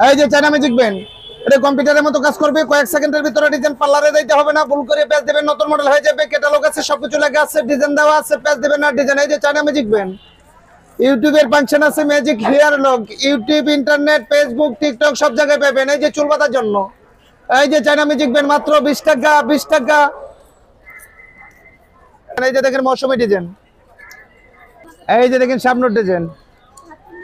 এই যে China magic band, এটা কম্পিউটারের মতো কাজ করবে, কয়েক সেকেন্ডের ভিতরে ডিজাইন পার্লারে দিতে হবে না, ভুল করে পেজ দেবেন, নতুন মডেল হয়ে যাবে, ক্যাটালগ আছে, সবকিছু লেখা আছে, ডিজাইন দেওয়া আছে, পেজ দেবেন না ডিজাইন। এই যে চায়না ম্যাজিক ব্যান্ড, ইউটিউবের ফাংশন আছে, magic hair lock, YouTube, internet, Facebook, TikTok সব জায়গায় পাবেন। এই যে চুল বাঁধার জন্য, এই যে চায়না ম্যাজিক ব্যান্ড মাত্র 20 টাকা, 20 টাকা। এই যে দেখেন মৌসুমী ডিজাইন, এই যে দেখেন সামনের ডিজাইন,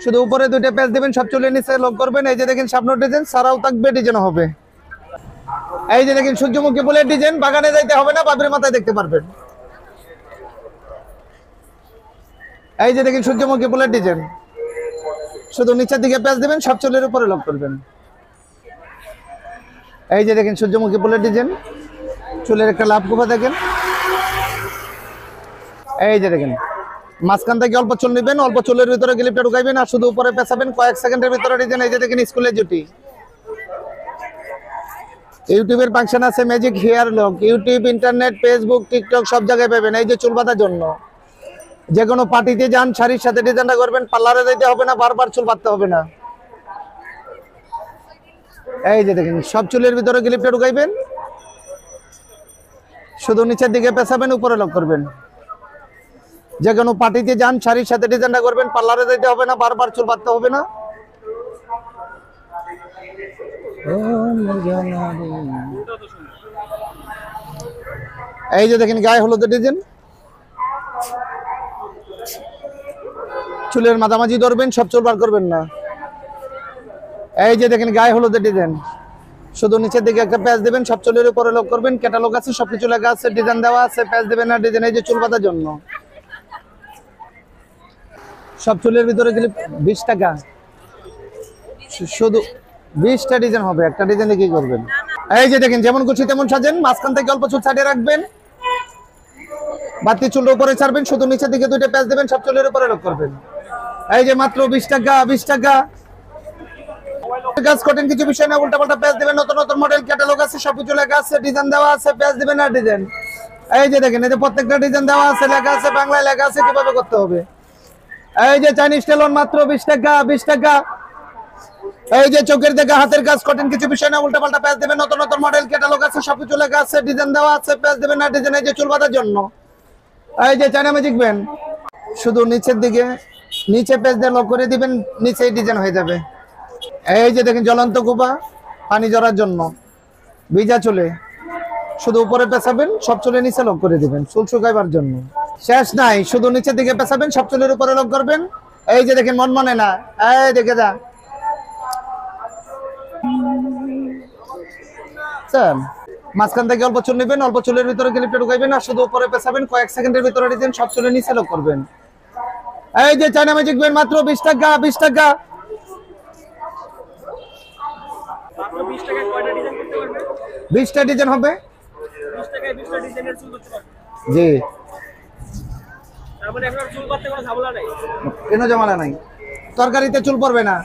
শুধু উপরে দুইটা পেজ দিবেন, সব চুলের নিচে লক করবেন। এই যে দেখেন সামনের ডিজাইন, সারাও থাকবে, ডিজাইন হবে। এই যে দেখেন সূর্যমুখী ফুলের ডিজাইন, বাগানে যাইতে হবে না, বাবির মাথায় দেখতে পারবেন। এই যে দেখেন সূর্যমুখী ফুলের ডিজাইন, শুধু নিচের দিকে পেজ দিবেন, সব চুলের উপরে লক করবেন। এই যে দেখেন সূর্যমুখী ফুলের ডিজাইন, চুলের একটা লাভ কোপা দেখেন। এই যে দেখেন মাঝখান থেকে অল্প চুল নেবেন, অল্প চুলের ভিতরে ক্লিপটা ঢুকাইবেন আর শুধু উপরে পেঁচাবেন, কয়েক সেকেন্ডের ভিতরে ডিজাইন। এই যে দেখেন স্কুলের জুটি, ইউটিউবের ফাংশন আছে, magic hair lock, YouTube, internet, Facebook, TikTok সব জায়গায় পাবেন। এই যে চুল বাঁধার জন্য, যে কোনো পার্টিতে যান, শাড়ির সাথে ডিজাইনটা করবেন, পার্লারে যেতে হবে না, বারবার চুল বাঁধতে হবে না। এই যে দেখেন সব চুলের ভিতরে ক্লিপটা ঢুকাইবেন, শুধু নিচের দিকে পেঁচাবেন, উপরে লক করবেন। যে কোনো পার্টিতে যান, শাড়ির সাথে ডিজাইনটা করবেন, পার্লারে যেতে হবে না, বারবার চুল বাঁধতে হবে না। এই যে দেখেন গায়ে হলুদের ডিজাইন, চুলের মাঝামাঝি ধরবেন, সব চুল বার করবেন না। এই যে দেখেন গায়ে হলুদের ডিজাইন, শুধু নিচের দিকে একটা প্যাচ দিবেন, সব চুলের উপরে লক করবেন, ক্যাটালগ আছে, সবকিছু লেখা আছে, ডিজাইন দেওয়া আছে, প্যাচ দিবেন না ডিজাইন। এই যে চুল বাঁধার জন্য, সব চুলের ভিতরে গেলে 20 টাকা, শুধু 20টা ডিজাইন হবে, একটা ডিজাইনে কি করবেন। এই যে দেখেন যেমন খুশি তেমন সাজেন, মাঝখান থেকে অল্প চুল সাইডে রাখবেন, বাড়তি চুল উপরে ছাড়বেন, শুধু নিচের দিকে দুইটা প্যাচ দেবেন, সব চুলের উপরে লক করবেন। এই যে মাত্র 20 টাকা, 20 টাকা। কাজ করেন কিছু বিষয় না, উল্টাপাল্টা প্যাচ দিবেন, নতুন নতুন মডেল, ক্যাটালগ আছে, সবকিছু লেখা আছে, ডিজাইন দেওয়া আছে, প্যাচ দিবেন না ডিজাইন। এই যে দেখেন এই যে প্রত্যেকটা ডিজাইন দেওয়া আছে, লেখা আছে, বাংলায় লেখা আছে কিভাবে করতে হবে। এই যে চাইনিজ টেলন মাত্র 20 টাকা, 20 টাকা। এই যে চোখের দেখা হাতের কাজ করেন কিছু বিষয় না, উল্টাপাল্টা প্যাচ দিবেন, নতুন নতুন মডেল, ক্যাটালগ আছে, সবকিছু লেখা আছে, ডিজাইন দেওয়া আছে, প্যাচ দিবেন না ডিজাইন। এই যে চুল বাঁধার জন্য, এই যে চায়না ম্যাজিক ব্যান্ড, শুধু নিচের দিকে নিচে পেজ দিয়ে লক করে দিবেন, নিচেই ডিজাইন হয়ে যাবে। এই যে দেখেন জ্বলন্ত কুপা, পানি ঝরার জন্য, ভিজা চুলে, শুধু উপরে পেঁচাবেন, সব চুলে নিচে লক করে দিবেন, চুল শুকাইবার জন্য। শেষ নাই, শুধু নিচের দিকে পেঁচাবেন, সব চুলের উপরে লক করবেন। এই যে দেখেন মন মানে না, এই দেখে যা মাঝখান থেকে অল্প চুল নেবেন, অল্প চুলের ভিতরে ক্লিপটা ঢুকাইবেন আর শুধু উপরে পেঁচাবেন, কয়েক সেকেন্ডের ভিতরে ডিজাইন, সব চুলে নিচে লক করবেন। এই যে চায়না ম্যাজিক ব্যান্ড মাত্র 20 টাকা, 20 টাকা। 20টা ডিজাইন হবে জি, কোনো ঝামেলা নাই, তরকারিতে চুল পড়বে না।